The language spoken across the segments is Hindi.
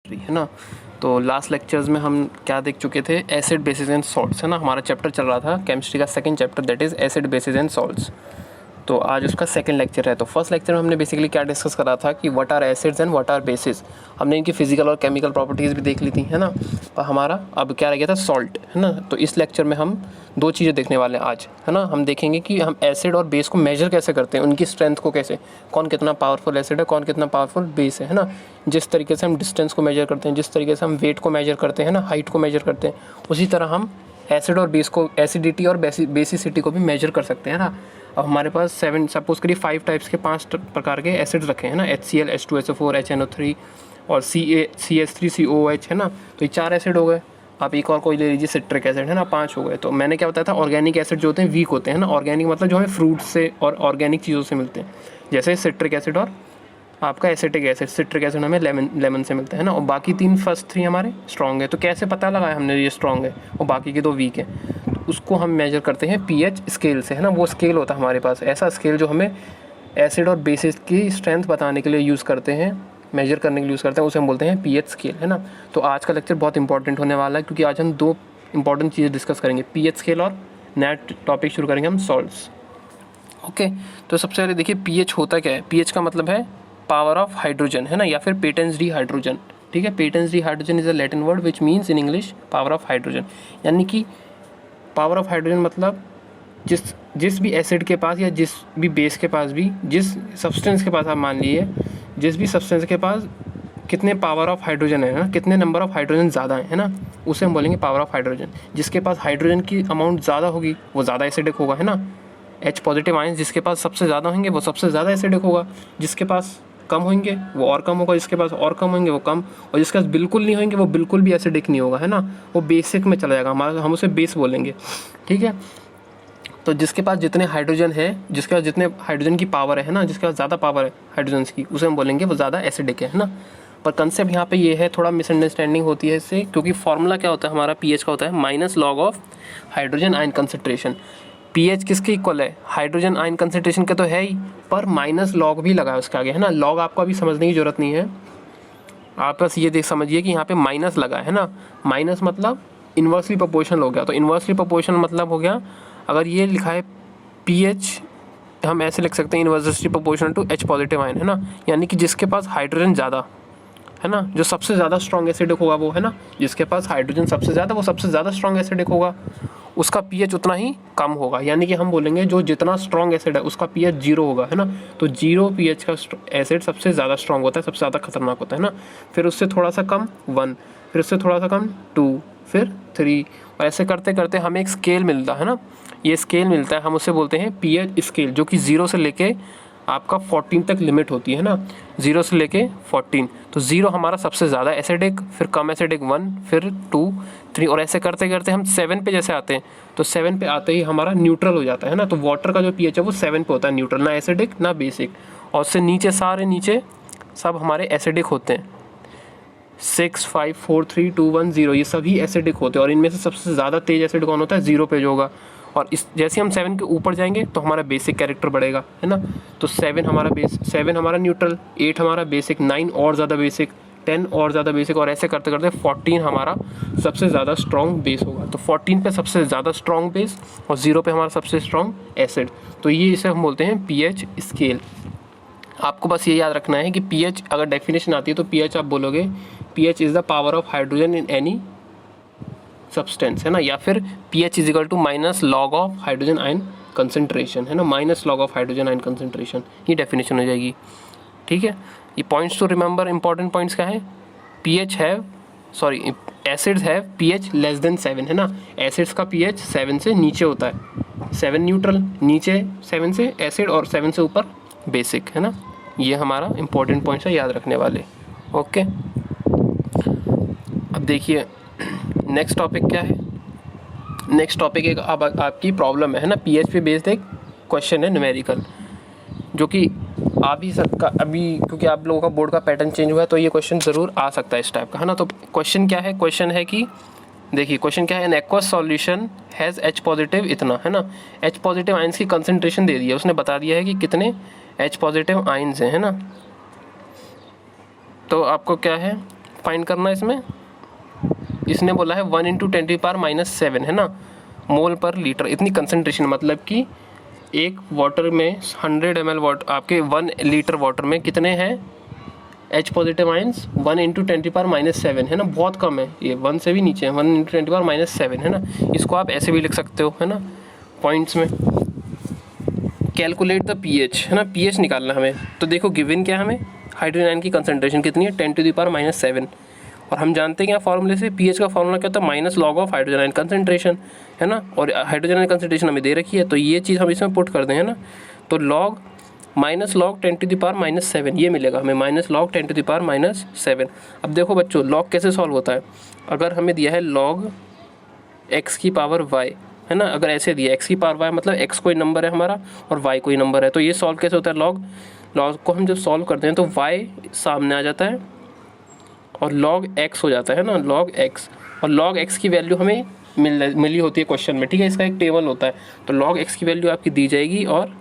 है ना। तो लास्ट लेक्चर्स में हम क्या देख चुके थे, एसिड बेसिस एंड सॉल्ट्स, है ना। हमारा चैप्टर चल रहा था केमिस्ट्री का second chapter, that is acid basis and salts. तो आज उसका सेकंड लेक्चर है। तो फर्स्ट लेक्चर में हमने बेसिकली क्या डिस्कस करा था कि what are acids and what are bases. हमने इनकी फिजिकल और केमिकल प्रॉपर्टीज़ भी देख ली थी, है ना। पर हमारा अब क्या रह गया था, सॉल्ट, है ना। तो इस लेक्चर में हम दो चीज़ें देखने वाले हैं आज, है ना। हम देखेंगे कि हम एसिड और बेस को मेजर कैसे करते हैं, उनकी स्ट्रेंथ को कैसे, कौन कितना पावरफुल एसिड है, कौन कितना पावरफुल बेस है ना। जिस तरीके से हम डिस्टेंस को मेजर करते हैं, जिस तरीके से हम वेट को मेजर करते हैं ना, हाइट को मेजर करते हैं, उसी तरह हम एसिड और बेस को, एसिडिटी और बेसिसिटी को भी मेजर कर सकते हैं ना। अब हमारे पास सपोज करिए 5 टाइप्स के 5 प्रकार के एसिड्स रखे हैं ना, HCl, H2SO4, HNO3 और CH3COOH, है ना। तो ये 4 एसिड हो गए। आप एक और कोई ले लीजिए, सिट्रिक एसिड, है ना, 5 हो गए। तो मैंने क्या बताया था, ऑर्गेनिक एसिड जो होते हैं वीक होते हैं ना। ऑर्गेनिक मतलब जो हमें फ्रूट से और ऑर्गेनिक चीज़ों से मिलते हैं, जैसे सिट्रिक एसिड और आपका एसिटिक एसिड। सिट्रिक एसिड हमें लेमन से मिलता है ना। और बाकी फर्स्ट 3 हमारे स्ट्रॉन्ग है। तो कैसे पता लगाया हमने ये स्ट्रॉन्ग है और बाकी के 2 वीक है। तो उसको हम मेजर करते हैं पीएच स्केल से, है ना। वो स्केल होता है हमारे पास, ऐसा स्केल जो हमें एसिड और बेसिस की स्ट्रेंथ बताने के लिए यूज़ करते हैं, मेजर करने के लिए यूज़ करते हैं, उसे हम बोलते हैं पीएच स्केल, है ना। तो आज का लेक्चर बहुत इंपॉर्टेंट होने वाला है, क्योंकि आज हम 2 इंपॉर्टेंट चीज़ें डिस्कस करेंगे, पीएच स्केल और नया टॉपिक शुरू करेंगे हम, सॉल्ट्स। ओके, तो सबसे पहले देखिए पीएच होता क्या है। पीएच का मतलब है पावर ऑफ हाइड्रोजन, है ना, या फिर पेटेंस डी हाइड्रोजन। ठीक है, पेटेंस डी hydrogen is a Latin word which means in English power of hydrogen. यानी कि पावर ऑफ हाइड्रोजन मतलब जिस भी एसिड के पास या जिस भी बेस के पास भी, जिस सब्सटेंस के पास आप मान लीजिए, जिस भी सब्सटेंस के पास कितने पावर ऑफ हाइड्रोजन है ना, कितने नंबर ऑफ हाइड्रोजन ज़्यादा है ना, उसे हम बोलेंगे पावर ऑफ हाइड्रोजन। जिसके पास हाइड्रोजन की अमाउंट ज़्यादा होगी वो ज़्यादा एसिडिक होगा, है ना। H पॉजिटिव आयंस जिसके पास सबसे ज़्यादा होंगे वो सबसे ज़्यादा एसिडिक होगा, जिसके पास कम होंगे वो और कम होगा, जिसके पास और कम होंगे वो कम, और जिसके पास बिल्कुल नहीं होंगे वो बिल्कुल भी एसिडिक नहीं होगा, है ना। वो बेसिक में चला जाएगा हमारा, हम उसे बेस बोलेंगे। ठीक है, तो जिसके पास जितने हाइड्रोजन है, जिसके पास जितने हाइड्रोजन की पावर है ना, जिसके पास ज़्यादा पावर है हाइड्रोजन की, उसे हम बोलेंगे वो ज़्यादा एसिडिक है ना। पर कंसेप्ट यहाँ पे ये है, थोड़ा मिसअंडरस्टैंडिंग होती है इससे, क्योंकि फॉर्मूला क्या होता है हमारा पीएच का, होता है minus log of hydrogen ion concentration. PH किसके इक्वल है, हाइड्रोजन आयन कंसंट्रेशन का तो है ही, पर माइनस लॉग भी लगा है उसके आगे, है ना। लॉग आपको अभी समझने की जरूरत नहीं है, आप बस ये देख समझिए कि यहाँ पे माइनस लगा है ना। माइनस मतलब इन्वर्सली प्रोपोर्शनल हो गया। तो इन्वर्सली प्रोपोर्शनल मतलब हो गया, अगर ये लिखा है पीएच, हम ऐसे लिख सकते हैं inversely proportional to H positive ion, है ना। यानी कि जिसके पास हाइड्रोजन ज़्यादा है ना, जो सबसे ज़्यादा स्ट्रॉन्ग एसिडिक होगा वो, है ना, जिसके पास हाइड्रोजन सबसे ज़्यादा, वो सबसे ज़्यादा स्ट्रॉन्ग एसिडिक होगा, उसका पीएच उतना ही कम होगा। यानी कि हम बोलेंगे जो जितना स्ट्रॉन्ग एसिड है उसका पीएच 0 होगा, है ना। तो 0 पीएच का एसिड सबसे ज़्यादा स्ट्रॉन्ग होता है, सबसे ज़्यादा खतरनाक होता है ना। फिर उससे थोड़ा सा कम 1, फिर उससे थोड़ा सा कम 2, फिर 3, और ऐसे करते करते हमें एक स्केल मिलता है ना। ये स्केल मिलता है, हम उसे बोलते हैं पीएच स्केल, जो कि 0 से लेके आपका 14 तक लिमिट होती है ना, 0 से लेके 14। तो 0 हमारा सबसे ज़्यादा एसिडिक, फिर कम एसिडिक 1, फिर 2, 3, और ऐसे करते करते हम 7 पे जैसे आते हैं, तो 7 पे आते ही हमारा न्यूट्रल हो जाता है ना। तो वाटर का जो पीएच है वो 7 पे होता है, न्यूट्रल, ना एसिडिक ना बेसिक। और उससे नीचे सारे नीचे सब हमारे एसिडिक होते हैं, 6, 5, 4, 3, 2, 1, 0, ये सभी एसिडिक होते हैं। और इनमें से सबसे ज़्यादा तेज एसिड कौन होता है, 0 पे जो होगा। और इस जैसे हम 7 के ऊपर जाएंगे तो हमारा बेसिक कैरेक्टर बढ़ेगा, है ना। तो 7 हमारा 7 हमारा न्यूट्रल, 8 हमारा बेसिक, 9 और ज़्यादा बेसिक, 10 और ज़्यादा बेसिक, और ऐसे करते करते 14 हमारा सबसे ज़्यादा स्ट्रॉन्ग बेस होगा। तो 14 पे सबसे ज़्यादा स्ट्रॉन्ग बेस और 0 पे हमारा सबसे स्ट्रॉन्ग एसिड। तो ये इसे हम बोलते हैं पीएच स्केल। आपको बस ये याद रखना है कि पीएच अगर डेफिनेशन आती है तो पीएच आप बोलोगे PH is the power of hydrogen in any substance, है ना। या फिर PH is equal to minus log of hydrogen ion concentration, है ना, minus log of hydrogen ion concentration, ये डेफिनेशन हो जाएगी। ठीक है, ये points to remember, important points क्या है, PH have, sorry, acids have PH less than 7, है ना। एसिड्स का पीएच 7 से नीचे होता है, 7 न्यूट्रल, नीचे 7 से एसिड, और 7 से ऊपर बेसिक, है ना। ये हमारा इंपॉर्टेंट पॉइंट्स है याद रखने वाले। ओके, अब देखिए नेक्स्ट टॉपिक क्या है। नेक्स्ट टॉपिक एक अब आपकी प्रॉब्लम है ना, पीएच पे बेस्ड एक क्वेश्चन है न्यूमेरिकल, जो कि आ भी सकता अभी, क्योंकि आप लोगों का बोर्ड का पैटर्न चेंज हुआ है तो ये क्वेश्चन ज़रूर आ सकता है इस टाइप का, है ना। तो क्वेश्चन क्या है, क्वेश्चन है कि देखिए क्वेश्चन क्या है, an aqueous solution has H positive इतना, है ना। H पॉजिटिव आइंस की कंसंट्रेशन दे दी है, उसने बता दिया है कि कितने H पॉजिटिव आइंस हैं, है ना। तो आपको क्या है, फाइंड करना है इसमें। इसने बोला है 1 × 10⁻⁻7 है ना, मोल पर लीटर। इतनी कंसनट्रेशन मतलब कि एक वाटर में 100 ml वाटर, आपके 1 लीटर वाटर में कितने हैं H पॉजिटिव आयंस? 1 × 10⁻⁷ है ना, बहुत कम है ये, 1 से भी नीचे है, 1 × 10⁻⁷ है ना। इसको आप ऐसे भी लिख सकते हो है ना पॉइंट्स में। कैलकुलेट द pH है ना, pH निकालना हमें। तो देखो गिवन क्या है हमें, हाइड्रोजन आयन की कंसंट्रेशन कितनी है 10⁻⁷, और हम जानते हैं क्या फॉर्मूले से, pH का फॉर्मूला क्या होता है, minus log of hydrogen ion concentration है ना। और हाइड्रोजन आयन कंसंट्रेशन हमें दे रखी है, तो ये चीज़ हम इसमें पुट कर दें है ना। तो लॉग माइनस लॉग 10⁻⁷ ये मिलेगा हमें, माइनस लॉग 10⁻⁷। अब देखो बच्चों लॉग कैसे सॉल्व होता है, अगर हमें दिया है लॉग x की पावर y है ना, अगर ऐसे दिया x की पावर y मतलब x कोई नंबर है हमारा और y कोई नंबर है, तो ये सॉल्व कैसे होता है, लॉग को हम जब सॉल्व करते हैं तो y सामने आ जाता है और log x हो जाता है ना, log x। और log x की वैल्यू हमें मिली होती है क्वेश्चन में, ठीक है। इसका एक टेबल होता है, तो log x की वैल्यू आपकी दी जाएगी और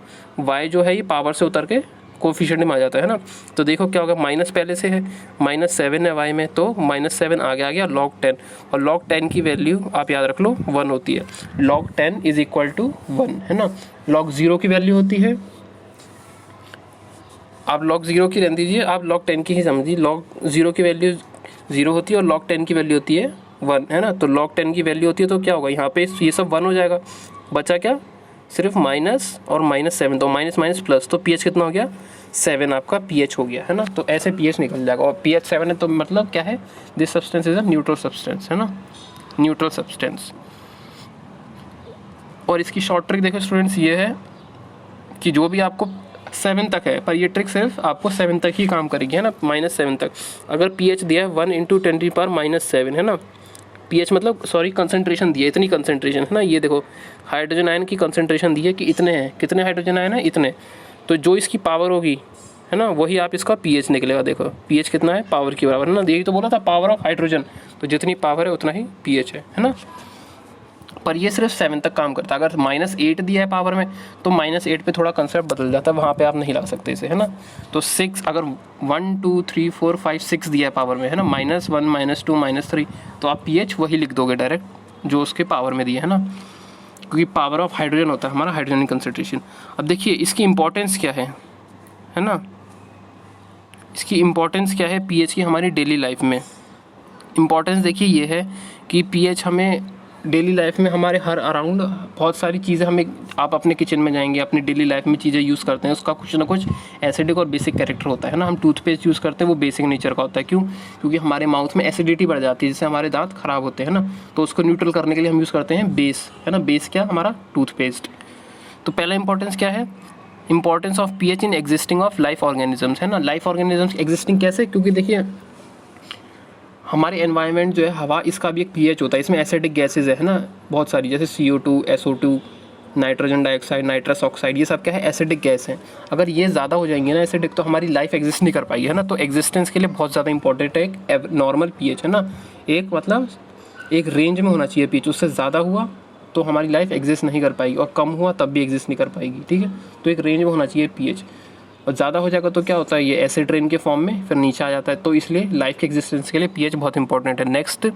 y जो है ये पावर से उतर के कोफिशिएंट में आ जाता है ना। तो देखो क्या होगा, माइनस पहले से है, -7 है y में, तो -7 आगे आ गया log 10, और log 10 की वैल्यू आप याद रख लो 1 होती है। log 10 = 1 है ना। log 0 की वैल्यू होती है, आप log 0 की रहने दीजिए, आप log 10 की ही समझिए। log 0 की वैल्यू 0 होती है और log 10 की वैल्यू होती है 1 है ना। तो log 10 की वैल्यू होती है तो क्या होगा, यहाँ पे ये सब 1 हो जाएगा, बचा क्या सिर्फ माइनस और -7, तो माइनस माइनस प्लस, तो pH कितना हो गया 7 आपका pH हो गया है ना। तो ऐसे pH निकल जाएगा, और pH 7 है तो मतलब क्या है, this substance is a neutral substance है ना, न्यूट्रल सब्सटेंस। और इसकी शॉर्ट ट्रिक देखो स्टूडेंट्स, ये है कि जो भी आपको 7 तक है, पर ये ट्रिक सिर्फ आपको 7 तक ही काम करेगी है ना, -7 तक। अगर pH दिया है 1 × 10⁻⁷ है ना, pH मतलब सॉरी कंसंट्रेशन दिया है, इतनी कंसंट्रेशन है ना। ये देखो हाइड्रोजन आयन की कंसंट्रेशन दी है कि इतने हैं, कितने हाइड्रोजन आयन है इतने, तो जो इसकी पावर होगी है ना वही आप इसका pH निकलेगा। देखो pH कितना है, पावर की बराबर है ना, यही तो बोला था पावर ऑफ हाइड्रोजन, तो जितनी पावर है उतना ही pH है ना। पर ये सिर्फ 7 तक काम करता है। अगर -8 दिया है पावर में तो -8 पे थोड़ा कंसेप्ट बदल जाता है, वहाँ पे आप नहीं ला सकते इसे है ना। तो 6, अगर 1 2 3 4 5 6 दिया है पावर में है ना, -1 -2 -3, तो आप pH वही लिख दोगे डायरेक्ट जो उसके पावर में दिया है ना, क्योंकि पावर ऑफ हाइड्रोजन होता है हमारा हाइड्रोजन कंसंट्रेशन। अब देखिए इसकी इंपॉर्टेंस क्या है ना, इसकी इंपॉर्टेंस क्या है pH की हमारी डेली लाइफ में। इंपॉर्टेंस देखिए ये है कि pH हमें डेली लाइफ में हमारे हर अराउंड बहुत सारी चीज़ें हमें, आप अपने किचन में जाएंगे, अपनी डेली लाइफ में चीज़ें यूज़ करते हैं, उसका कुछ ना कुछ एसिडिक और बेसिक कैरेक्टर होता है ना। हम टूथपेस्ट यूज़ करते हैं, वो बेसिक नेचर का होता है, क्यों, क्योंकि हमारे माउथ में एसिडिटी बढ़ जाती है जिससे हमारे दांत खराब होते हैं ना, तो उसको न्यूट्रल करने के लिए हम यूज़ करते हैं बेस है ना। बेस क्या, हमारा टूथपेस्ट। तो पहला इंपॉर्टेंस क्या है, importance of pH in existing of life organisms है ना। लाइफ ऑर्गेनिजम्स एग्जिस्टिंग कैसे, क्योंकि देखिए हमारे एनवायरनमेंट जो है हवा, इसका भी एक pH होता है, इसमें एसिडिक गैसेज है ना बहुत सारी, जैसे CO2 SO2 nitrogen dioxide nitrous oxide, ये सब क्या है एसिडिक गैस है। अगर ये ज़्यादा हो जाएंगे ना एसिडिक, तो हमारी लाइफ एग्जिस्ट नहीं कर पाएगी है ना। तो एग्जिस्टेंस के लिए बहुत ज़्यादा इंपॉर्टेंट है एक नॉर्मल pH है ना, एक मतलब एक रेंज में होना चाहिए pH, उससे ज़्यादा हुआ तो हमारी लाइफ एग्जिस्ट नहीं कर पाएगी, और कम हुआ तब भी एग्जिस्ट नहीं कर पाएगी, ठीक है। तो एक रेंज में होना चाहिए pH, और ज़्यादा हो जाएगा तो क्या होता है, ये एसिड रेन के फॉर्म में फिर नीचे आ जाता है। तो इसलिए लाइफ के एग्जिस्टेंस के लिए pH बहुत इंपॉर्टेंट है। नेक्स्ट,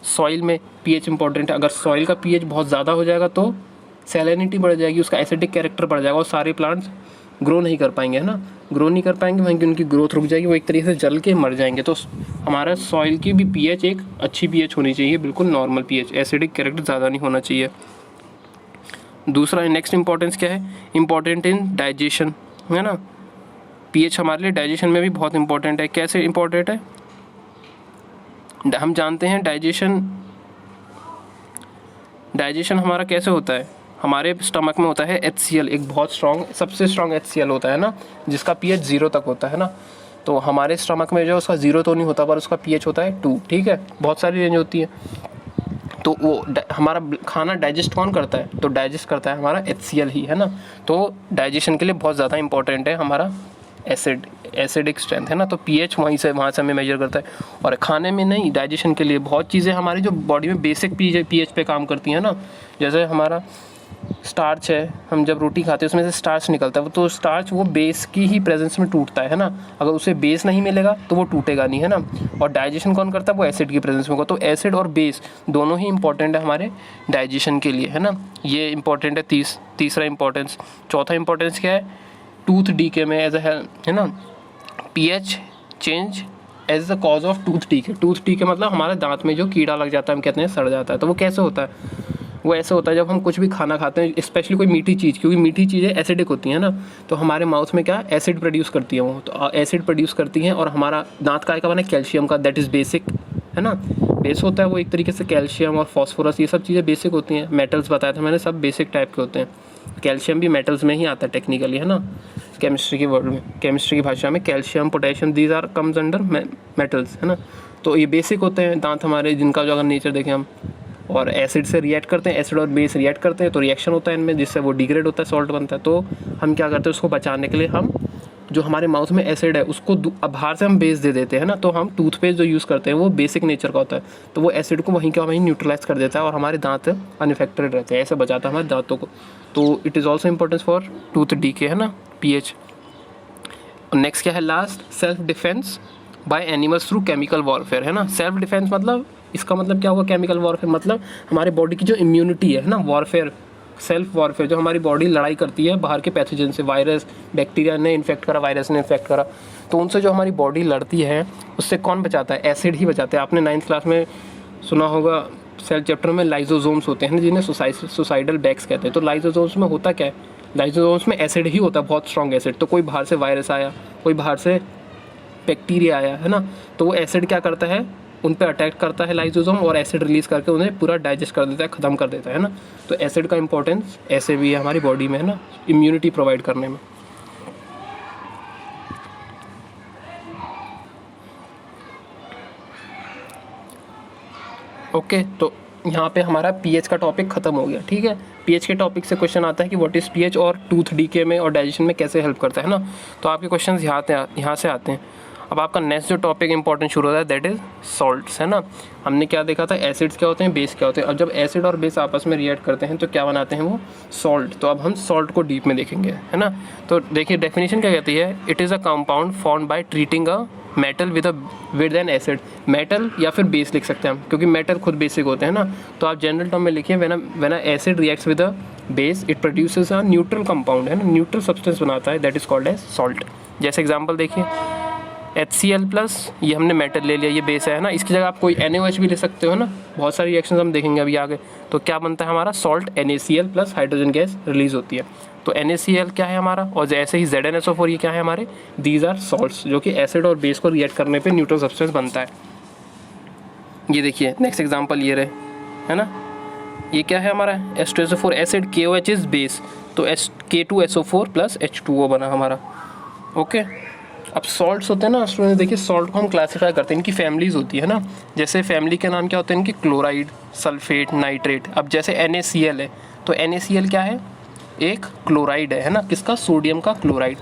सॉइल में pH इंपॉर्टेंट है। अगर सॉइल का pH बहुत ज़्यादा हो जाएगा तो सैलिनिटी बढ़ जाएगी, उसका एसिडिक कैरेक्टर बढ़ जाएगा, और सारे प्लांट्स ग्रो नहीं कर पाएंगे है ना, ग्रो नहीं कर पाएंगे, वहीं की उनकी ग्रोथ रुक जाएगी, वो एक तरीके से जल के मर जाएंगे। तो हमारा सॉइल की भी pH एक अच्छी pH होनी चाहिए, बिल्कुल नॉर्मल pH, एसिडिक कैरेक्टर ज़्यादा नहीं होना चाहिए। दूसरा नेक्स्ट इंपॉर्टेंस क्या है, इंपॉर्टेंट इन डाइजेशन है ना। pH हमारे लिए डाइजेशन में भी बहुत इंपॉर्टेंट है। कैसे इंपॉर्टेंट है, हम जानते हैं डाइजेशन हमारा कैसे होता है, हमारे स्टमक में होता है HCl, एक बहुत स्ट्रॉन्ग, सबसे स्ट्रॉन्ग HCl होता है ना, जिसका pH 0 तक होता है ना। तो हमारे स्टमक में जो उसका 0 तो नहीं होता, पर उसका pH होता है 2, ठीक है, बहुत सारी रेंज होती है। तो वो हमारा खाना डाइजेस्ट कौन करता है, तो डाइजेस्ट करता है हमारा HCl ही है ना। तो डाइजेशन के लिए बहुत ज़्यादा इंपॉर्टेंट है हमारा एसिडिक स्ट्रेंथ है ना। तो pH वहाँ से हमें मेजर करता है, और खाने में नहीं, डाइजेशन के लिए बहुत चीज़ें हमारी जो बॉडी में बेसिक pH पे काम करती हैं ना, जैसे हमारा स्टार्च है, हम जब रोटी खाते हैं उसमें से स्टार्च निकलता है, तो स्टार्च वो बेस की ही प्रेजेंस में टूटता है ना। अगर उसे बेस नहीं मिलेगा तो वो टूटेगा नहीं, है ना। और डाइजेशन कौन करता है, वो एसिड की प्रेजेंस में होगा। तो एसिड और बेस दोनों ही इंपॉर्टेंट है हमारे डाइजेशन के लिए, है ना। ये इंपॉर्टेंट है तीसरा इंपॉर्टेंस। चौथा इंपॉर्टेंस क्या है, टूथ डीके में एज है ना, pH change as the cause of tooth decay. Tooth decay मतलब हमारे दांत में जो कीड़ा लग जाता है, हम कहते हैं सड़ जाता है। तो वो कैसे होता है, वो ऐसे होता है जब हम कुछ भी खाना खाते हैं, स्पेशली कोई मीठी चीज़, क्योंकि मीठी चीज़ें एसिडिक होती हैं ना, तो हमारे माउथ में क्या एसिड प्रोड्यूस करती है वो, तो एसिड प्रोड्यूस करती हैं। और हमारा दांत का बना कैल्शियम का, दैट इज़ बेसिक, है ना। बेस होता है वो एक तरीके से, कैल्शियम और फॉस्फोरस ये सब चीज़ें बेसिक होती हैं। मेटल्स बताया था मैंने, सब बेसिक टाइप के होते हैं। कैल्शियम भी मेटल्स में ही आता है टेक्निकली, है ना, केमिस्ट्री की वर्ड में, केमिस्ट्री की भाषा में calcium potassium these are comes under metals, है ना। तो ये बेसिक होते हैं दांत हमारे, जिनका जो अगर नेचर देखें हम, और एसिड से रिएक्ट करते हैं, एसिड और बेस रिएक्ट करते हैं तो रिएक्शन होता है इनमें, जिससे वो डिग्रेड होता है, सॉल्ट बनता है। तो हम क्या करते हैं, उसको बचाने के लिए हम जो हमारे माउथ में एसिड है उसको बाहर से हम बेस दे देते हैं ना। तो हम टूथपेस्ट जो यूज़ करते हैं वो बेसिक नेचर का होता है, तो वो एसिड को वहीं का वहीं न्यूट्रलाइज कर देता है और हमारे दांत अनइफेक्टेड रहते हैं, ऐसे बचाता है हमारे दांतों को। तो it is also importance for tooth decay, है ना, pH। नेक्स्ट क्या है, last, self defence by animals through chemical warfare, है ना। सेल्फ डिफेंस मतलब, इसका मतलब क्या हुआ, केमिकल वॉरफेयर मतलब हमारे बॉडी की जो इम्यूनिटी है ना, वॉरफेयर, सेल्फ वॉरफेयर, जो हमारी बॉडी लड़ाई करती है बाहर के पैथोजन से, वायरस, बैक्टीरिया ने इन्फेक्ट करा, वायरस ने इन्फेक्ट करा, तो उनसे जो हमारी बॉडी लड़ती है उससे कौन बचाता है, एसिड ही बचाता है। आपने 9th क्लास में सुना होगा, सेल चैप्टर में लाइजोसोम्स होते हैं जिन्हें सुसाइडल बैग्स कहते हैं। तो लाइजोसोम्स में होता क्या है, लाइजोसोम्स में एसिड ही होता है, बहुत स्ट्रॉन्ग एसिड। तो कोई बाहर से वायरस आया, कोई बाहर से बैक्टीरिया आया, है ना, तो वो एसिड क्या करता है, उन पे अटैक करता है लाइसोसोम, और एसिड रिलीज करके उन्हें पूरा डाइजेस्ट कर देता है, ख़त्म कर देता है ना। तो एसिड का इंपॉर्टेंस ऐसे भी है हमारी बॉडी में, है ना, इम्यूनिटी प्रोवाइड करने में। ओके, तो यहाँ पे हमारा pH का टॉपिक ख़त्म हो गया, ठीक है। pH के टॉपिक से क्वेश्चन आता है कि व्हाट इज़ pH और टूथ डीके में और डाइजेशन में कैसे हेल्प करता है ना। तो आपके क्वेश्चन यहाँ से आते हैं। अब आपका नेक्स्ट जो टॉपिक इंपॉर्टेंट शुरू होता है, दैट इज़ सॉल्ट्स, है ना। हमने क्या देखा था, एसिड्स क्या होते हैं, बेस क्या होते हैं। अब जब एसिड और बेस आपस में रिएक्ट करते हैं तो क्या बनाते हैं, वो सॉल्ट। तो अब हम सॉल्ट को डीप में देखेंगे, है ना। तो देखिए डेफिनेशन क्या कहती है, it is a compound formed by treating a metal with N acid. Metal या फिर बेस लिख सकते हैं हम, क्योंकि मेटल खुद बेसिक होते हैं ना। तो आप जनरल टर्म में लिखिए, when a acid reacts with a base it produces a neutral compound, है ना, न्यूट्रल सब्सटेंस बनाता है, that is called as salt. जैसे एग्जांपल देखिए, HCl+, ये हमने मेटल ले लिया, ये बेस है ना, इसकी जगह आप कोई NaOH भी ले सकते हो ना। बहुत सारी रिएक्शंस हम देखेंगे अभी आगे। तो क्या बनता है हमारा salt, NaCl+ hydrogen gas release होती है। तो NaCl क्या है हमारा, और जैसे ही ZnSO4 ये क्या है हमारे, दीज आर सॉल्ट्स, जो कि एसिड और बेस को रिएक्ट करने पे न्यूट्रल सब्सटेंस बनता है। ये देखिए नेक्स्ट एग्जांपल ये रहे, है ना, ये क्या है हमारा H2SO4 acid, KOH is base, तो K2SO4 + H2O बना हमारा। ओके, अब सॉल्ट्स होते हैं ना स्टूडेंट्स, देखिए सॉल्ट को हम क्लासीफाई करते हैं, इनकी फैमिलीज होती है ना। जैसे फैमिली के नाम क्या होते हैं इनकी, क्लोराइड, सल्फेट, नाइट्रेट। अब जैसे NaCl है, तो NaCl क्या है, एक क्लोराइड है ना, किसका, सोडियम का क्लोराइड।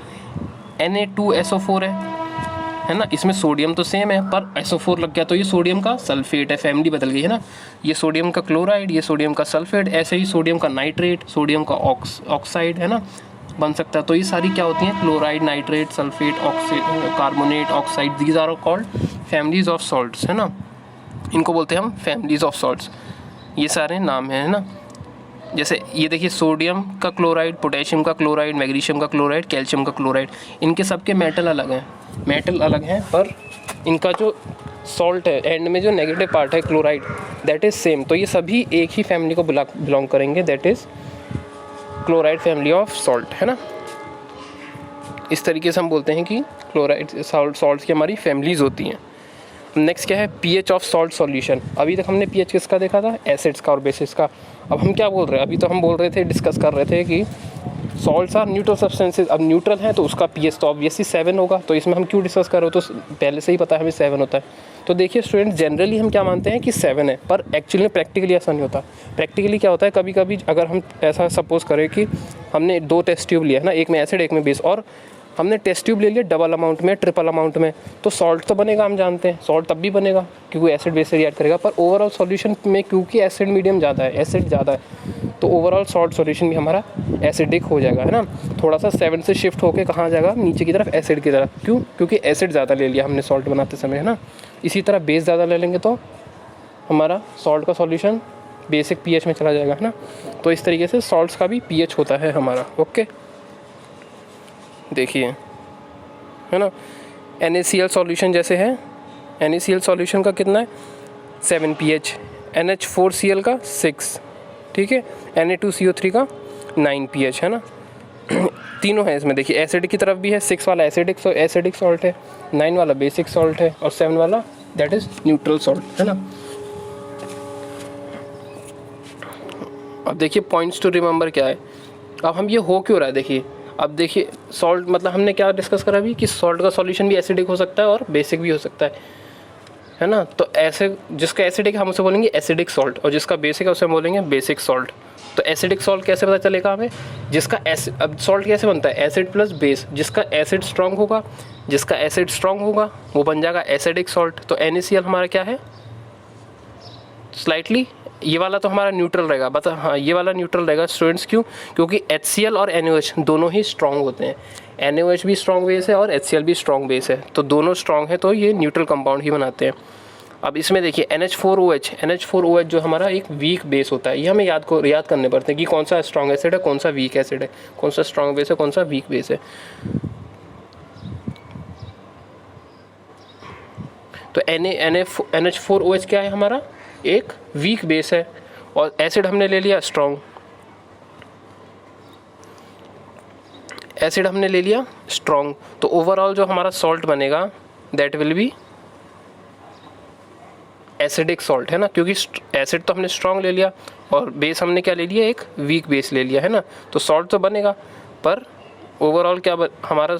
Na2SO4 है ना, इसमें सोडियम तो सेम है पर SO4 लग गया तो ये सोडियम का सल्फेट है, फैमिली बदल गई है ना। ये सोडियम का क्लोराइड, ये सोडियम का सल्फेट, ऐसे ही सोडियम का नाइट्रेट, सोडियम का ऑक्साइड, है ना, बन सकता है। तो ये सारी क्या होती हैं, chloride, nitrate, sulphate, carbonate, oxide, these are called families of salts, है ना। इनको बोलते हैं हम फैमिलीज ऑफ सॉल्ट्स, ये सारे नाम हैं, है ना। जैसे ये देखिए, सोडियम का क्लोराइड, पोटेशियम का क्लोराइड, मैग्नीशियम का क्लोराइड, कैल्शियम का क्लोराइड, इनके सबके मेटल अलग हैं, मेटल अलग हैं, पर इनका जो सॉल्ट है एंड में जो नेगेटिव पार्ट है क्लोराइड, दैट इज़ सेम। तो ये सभी एक ही फैमिली को बिलोंग करेंगे, that is chloride family of salt, है ना। इस तरीके से हम बोलते हैं कि क्लोराइड सॉल्ट्स की हमारी फैमिलीज होती हैं। नेक्स्ट क्या है, pH ऑफ सॉल्ट सॉल्यूशन। अभी तक हमने pH किसका देखा था, एसिड्स का और बेसिस का। अब हम क्या बोल रहे हैं, अभी तो हम बोल रहे थे, डिस्कस कर रहे थे कि सॉल्ट्स आर न्यूट्रल सब्सटेंसेज। अब न्यूट्रल है तो उसका pH तो ऑब्वियसली 7 होगा, तो इसमें हम क्यों डिस्कस कर रहे हो, तो पहले से ही पता है हमें 7 होता है। तो देखिए स्टूडेंट, जनरली हम क्या मानते हैं कि 7 है, पर एक्चुअली में प्रैक्टिकली ऐसा नहीं होता। प्रैक्टिकली क्या होता है, कभी कभी अगर हम ऐसा सपोज करें कि हमने 2 टेस्ट ट्यूब लिया है ना, एक में एसिड एक में बेस, और हमने टेस्ट ट्यूब ले लिया डबल अमाउंट में, ट्रिपल अमाउंट में, तो सॉल्ट तो बनेगा, हम जानते हैं सॉल्ट तब भी बनेगा क्योंकि एसिड बेस से रिएक्ट करेगा। पर ओवरऑल सॉल्यूशन में क्योंकि एसिड मीडियम ज़्यादा है, एसिड ज़्यादा है, तो ओवरऑल सॉल्ट सॉल्यूशन भी हमारा एसिडिक हो जाएगा, है ना। थोड़ा सा 7 से शिफ्ट होकर कहाँ जाएगा, नीचे की तरफ, एसिड की तरफ। क्यों? क्योंकि एसिड ज़्यादा ले लिया हमने सॉल्ट बनाते समय, है ना। इसी तरह बेस ज़्यादा ले लेंगे तो हमारा सॉल्ट का सॉल्यूशन बेसिक पीएच में चला जाएगा, है ना। तो इस तरीके से सॉल्ट्स का भी पीएच होता है हमारा। ओके, देखिए, है ना। NaCl सॉल्यूशन जैसे है, NaCl सॉल्यूशन का कितना है 7 pH, NH4Cl का 6, ठीक है, Na2CO3 का 9 pH, है ना। तीनों है इसमें, देखिए एसिड की तरफ भी है, 6 वाला एसिडिक सॉल्ट है, 9 वाला बेसिक सॉल्ट है और 7 वाला दैट इज़ न्यूट्रल सॉल्ट, है ना। अब देखिए पॉइंट्स टू रिमेंबर क्या है। अब हम ये हो क्यों रहा है, देखिए अब देखिए सॉल्ट मतलब हमने क्या डिस्कस करा अभी कि सॉल्ट का सॉल्यूशन भी एसिडिक हो सकता है और बेसिक भी हो सकता है ना। तो ऐसे जिसका एसिडिक है हम उसे बोलेंगे एसिडिक सॉल्ट और जिसका बेसिक है उसे बोलेंगे बेसिक सॉल्ट। तो एसिडिक सॉल्ट कैसे पता चलेगा हमें, जिसका अब सॉल्ट कैसे बनता है, एसिड प्लस बेस, जिसका एसिड स्ट्रॉन्ग होगा वो बन जाएगा एसिडिक सॉल्ट। तो NaCl हमारा क्या है, स्लाइटली ये वाला तो हमारा न्यूट्रल रहेगा, बता हाँ ये वाला न्यूट्रल रहेगा स्टूडेंट्स। क्यों? क्योंकि HCl और NaOH दोनों ही स्ट्रॉन्ग होते हैं। NaOH भी स्ट्रॉन्ग बेस है और HCl भी स्ट्रॉन्ग बेस है, तो दोनों स्ट्रॉन्ग है, तो ये न्यूट्रल कंपाउंड ही बनाते हैं। अब इसमें देखिए NH4OH जो हमारा एक वीक बेस होता है, ये हमें याद करने पड़ते हैं कि कौन सा स्ट्रॉन्ग एसिड है, कौन सा वीक एसिड है, कौन सा स्ट्रॉन्ग बेस है, कौन सा वीक बेस है। तो NH4OH क्या है हमारा, एक वीक बेस है और एसिड हमने ले लिया स्ट्रॉन्ग, तो ओवरऑल जो हमारा सॉल्ट बनेगा that will be acidic salt, है ना। क्योंकि एसिड तो हमने स्ट्रॉन्ग ले लिया और बेस हमने क्या ले लिया, एक वीक बेस ले लिया, है ना। तो सॉल्ट तो बनेगा पर ओवरऑल क्या हमारा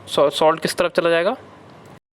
सॉल्ट किस तरफ चला जाएगा,